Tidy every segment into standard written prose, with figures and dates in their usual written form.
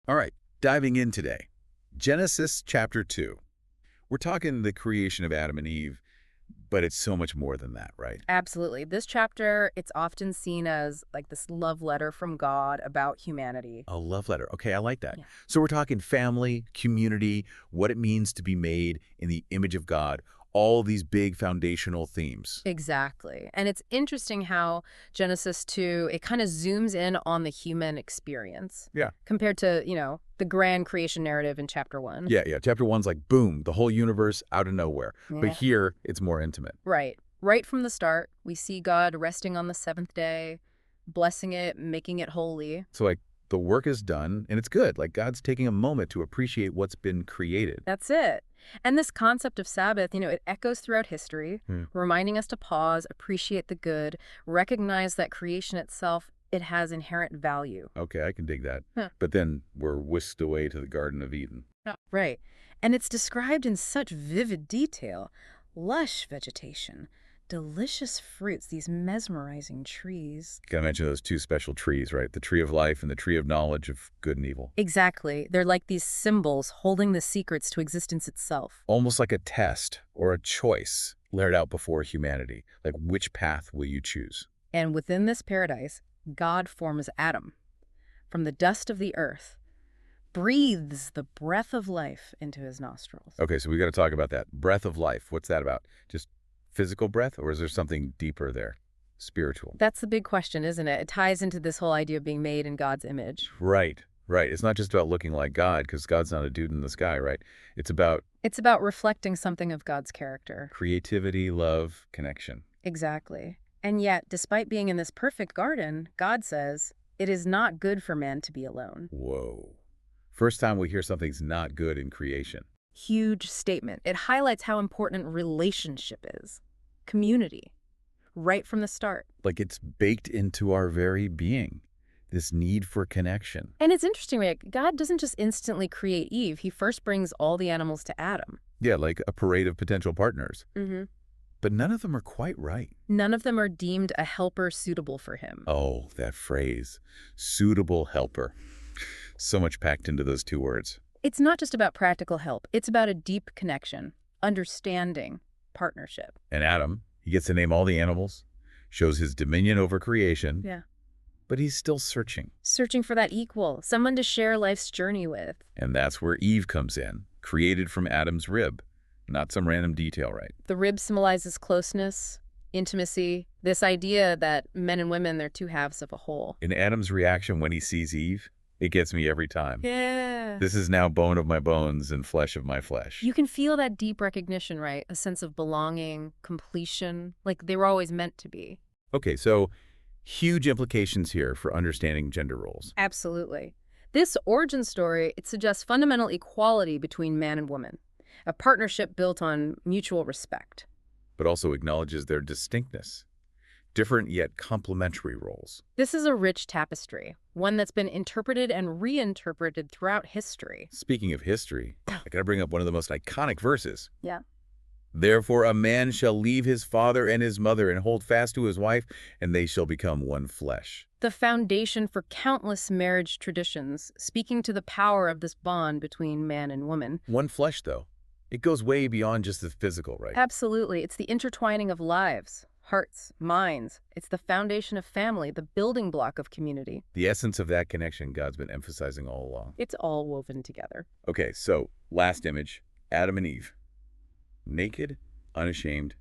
All right, diving in today. Genesis chapter 2. We're talking the creation of Adam and Eve, but it's so much more than that, right? Absolutely. This chapter, it's often seen as like this love letter from God about humanity. A love letter. Okay, I like that. Yeah. So we're talking family, community, what it means to be made in the image of God, all these big foundational themes. Exactly. And it's interesting how Genesis 2, it kind of zooms in on the human experience Yeah. compared to, the grand creation narrative in chapter 1. Yeah. Chapter 1's like, boom, the whole universe out of nowhere. But Yeah. here, it's more intimate. Right. Right from the start, we see God resting on the seventh day, blessing it, making it holy. So, like, the work is done, and it's good. Like, God's taking a moment to appreciate what's been created. That's it. And this concept of Sabbath, it echoes throughout history, Hmm. reminding us to pause, appreciate the good, recognize that creation itself, it has inherent value. Okay, I can dig that. Huh. But then we're whisked away to the Garden of Eden. Yeah. Right. And it's described in such vivid detail. Lush vegetation, delicious fruits, these mesmerizing trees. Gotta mention those two special trees, right? The tree of life and the tree of knowledge of good and evil. Exactly. They're like these symbols holding the secrets to existence itself. Almost like a test or a choice laid out before humanity. Like, which path will you choose? And within this paradise, God forms Adam from the dust of the earth, breathes the breath of life into his nostrils. Okay, so we got to talk about that. Breath of life. What's that about? Just physical breath, or is there something deeper there? Spiritual. That's the big question, isn't it? It ties into this whole idea of being made in God's image. Right, right. It's not just about looking like God, because God's not a dude in the sky, right? It's about It's about reflecting something of God's character. creativity, love, connection. Exactly. And yet, despite being in this perfect garden, God says, it is not good for man to be alone. Whoa. First time we hear something's not good in creation. Huge statement. It highlights how important relationship is. Community. Right from the start. Like it's baked into our very being, this need for connection. And it's interesting, Rick. God doesn't just instantly create Eve. He first brings all the animals to Adam. Yeah, like a parade of potential partners. Mm-hmm. But none of them are quite right. None of them are deemed a helper suitable for him. Oh, that phrase. Suitable helper. So much packed into those two words. It's not just about practical help. It's about a deep connection, understanding, partnership. And Adam, he gets to name all the animals, shows his dominion over creation, Yeah. but he's still searching. Searching for that equal, someone to share life's journey with. And that's where Eve comes in, created from Adam's rib. Not some random detail, right? The rib symbolizes closeness, intimacy, this idea that men and women, they're two halves of a whole. In Adam's reaction when he sees Eve, it gets me every time. Yeah. This is now bone of my bones and flesh of my flesh. You can feel that deep recognition, right? A sense of belonging, completion, like they were always meant to be. Okay, so huge implications here for understanding gender roles. Absolutely. This origin story, it suggests fundamental equality between man and woman, a partnership built on mutual respect. But also acknowledges their distinctness. Different yet complementary roles. This is a rich tapestry, one that's been interpreted and reinterpreted throughout history. Speaking of history, I gotta bring up one of the most iconic verses. Yeah. Therefore a man shall leave his father and his mother and hold fast to his wife, and they shall become one flesh. The foundation for countless marriage traditions, speaking to the power of this bond between man and woman. One flesh, though. It goes way beyond just the physical, right? Absolutely. It's the intertwining of lives, hearts, minds. It's the foundation of family, the building block of community. The essence of that connection God's been emphasizing all along. It's all woven together. Okay, so last image, Adam and Eve. Naked, unashamed,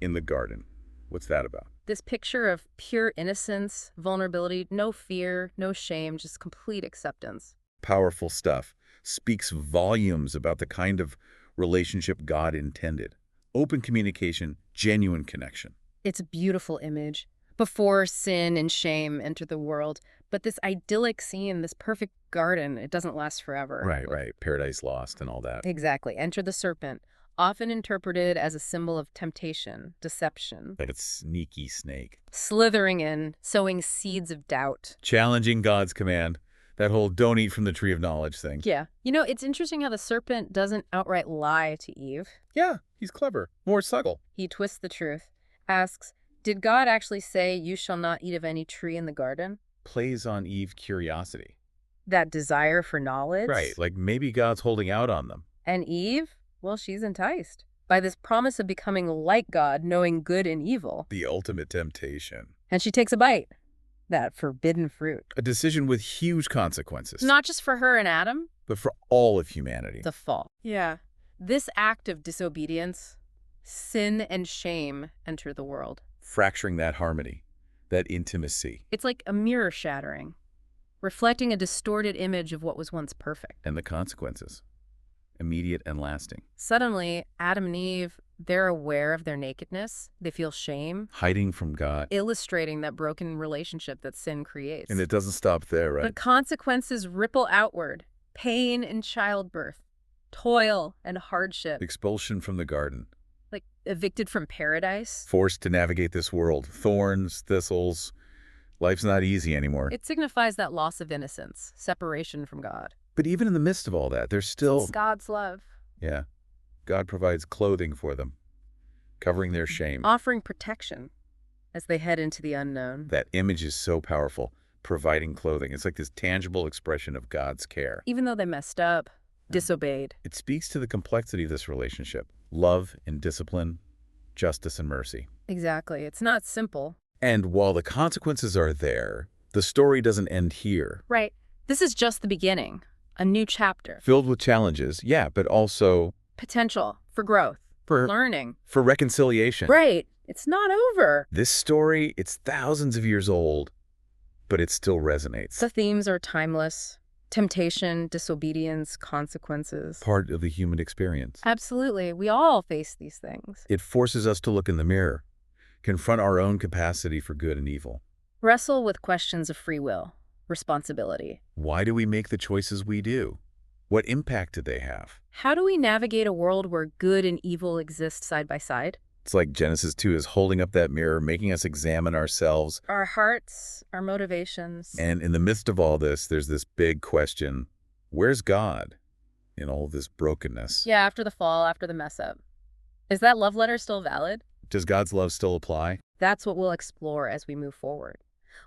in the garden. What's that about? This picture of pure innocence, vulnerability, no fear, no shame, just complete acceptance. Powerful stuff. Speaks volumes about the kind of relationship God intended. Open communication, genuine connection. It's a beautiful image. Before sin and shame enter the world, but this idyllic scene, this perfect garden, it doesn't last forever. Right. Paradise Lost and all that. Exactly. Enter the serpent, often interpreted as a symbol of temptation, deception, That sneaky snake. slithering in, sowing seeds of doubt. Challenging God's command. That whole don't eat from the tree of knowledge thing. Yeah. It's interesting how the serpent doesn't outright lie to Eve. Yeah, he's clever. More subtle. He twists the truth, asks, did God actually say you shall not eat of any tree in the garden? Plays on Eve's curiosity. that desire for knowledge. Right, like maybe God's holding out on them. And Eve, well, she's enticed by this promise of becoming like God, knowing good and evil. The ultimate temptation. And she takes a bite, that forbidden fruit. A decision with huge consequences. Not just for her and Adam, but for all of humanity. the fall. Yeah. This act of disobedience, sin and shame enter the world. Fracturing that harmony, that intimacy. It's like a mirror shattering, reflecting a distorted image of what was once perfect. And the consequences. Immediate and lasting. Suddenly, Adam and Eve, they're aware of their nakedness. They feel shame, Hiding from God. illustrating that broken relationship that sin creates. And it doesn't stop there, right? The consequences ripple outward. Pain in childbirth, toil and hardship, Expulsion from the garden. like evicted from paradise. Forced to navigate this world. Thorns, thistles. Life's not easy anymore. It signifies that loss of innocence, separation from God. But even in the midst of all that, there's still... It's God's love. Yeah. God provides clothing for them, covering their shame. Offering protection as they head into the unknown. That image is so powerful, providing clothing. It's like this tangible expression of God's care. Even though they messed up, disobeyed. It speaks to the complexity of this relationship. Love and discipline, justice and mercy. Exactly. It's not simple. And while the consequences are there, the story doesn't end here. Right. This is just the beginning. A new chapter. Filled with challenges, yeah, but also Potential for growth. for Learning. reconciliation. Right. It's not over. This story, it's thousands of years old, but it still resonates. The themes are timeless. Temptation, disobedience, consequences. Part of the human experience. Absolutely. We all face these things. It forces us to look in the mirror, confront our own capacity for good and evil. Wrestle with questions of free will, responsibility. Why do we make the choices we do? What impact do they have? How do we navigate a world where good and evil exist side by side? It's like Genesis 2 is holding up that mirror, making us examine ourselves. Our hearts, our motivations. And in the midst of all this, there's this big question, where's God in all this brokenness? Yeah, after the fall, after the mess up. Is that love letter still valid? Does God's love still apply? That's what we'll explore as we move forward.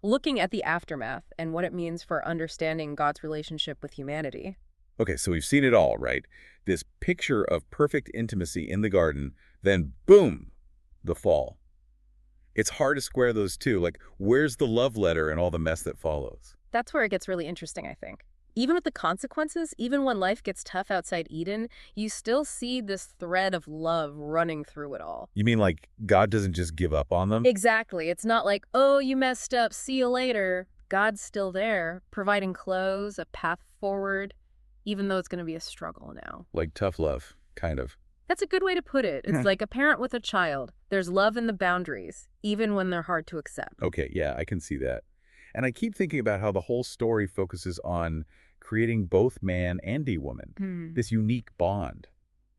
Looking at the aftermath and what it means for understanding God's relationship with humanity. Okay, so we've seen it all, right? This picture of perfect intimacy in the garden, then boom, the fall. It's hard to square those two. Like, where's the love letter and all the mess that follows? That's where it gets really interesting, I think. Even with the consequences, even when life gets tough outside Eden, you still see this thread of love running through it all. You mean like God doesn't just give up on them? Exactly. It's not like, oh, you messed up, see you later. God's still there, providing clothes, a path forward, even though it's going to be a struggle now. Like tough love, kind of. That's a good way to put it. It's like a parent with a child. There's love in the boundaries, even when they're hard to accept. Okay, yeah, I can see that. And I keep thinking about how the whole story focuses on creating both man and a woman. This unique bond.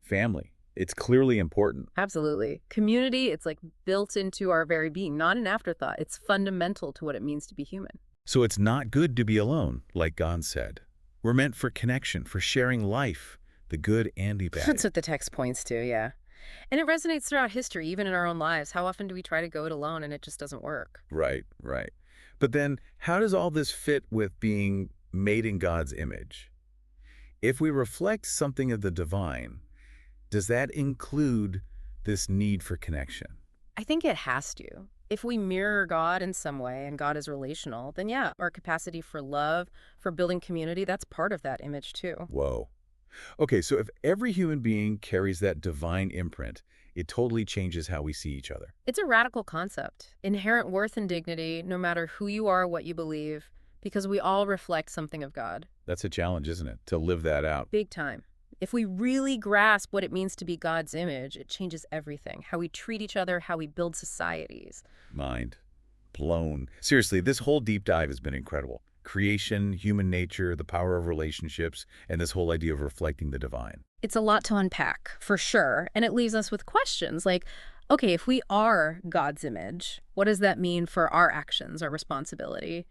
Family. It's clearly important. Absolutely. Community, it's like built into our very being, not an afterthought. It's fundamental to what it means to be human. So it's not good to be alone, like God said. We're meant for connection, for sharing life, the good and the bad. That's what the text points to, yeah. And it resonates throughout history, even in our own lives. How often do we try to go it alone and it just doesn't work? Right, right. But then how does all this fit with being made in God's image? If we reflect something of the divine, does that include this need for connection? I think it has to. If we mirror God in some way and God is relational, then yeah, our capacity for love, for building community, that's part of that image too. Whoa. Okay, so if every human being carries that divine imprint, it totally changes how we see each other. It's a radical concept. Inherent worth and dignity, no matter who you are, what you believe, because we all reflect something of God. That's a challenge, isn't it? To live that out. Big time. If we really grasp what it means to be God's image, it changes everything. How we treat each other, how we build societies. Mind blown. Seriously, this whole deep dive has been incredible. Creation, human nature, the power of relationships, and this whole idea of reflecting the divine. It's a lot to unpack, for sure. And it leaves us with questions like, okay, if we are God's image, what does that mean for our actions, our responsibility?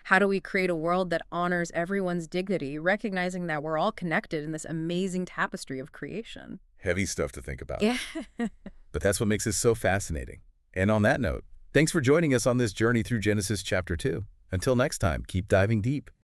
How do we create a world that honors everyone's dignity, recognizing that we're all connected in this amazing tapestry of creation? Heavy stuff to think about. Yeah. But that's what makes this so fascinating. And on that note, thanks for joining us on this journey through Genesis chapter 2. Until next time, keep diving deep.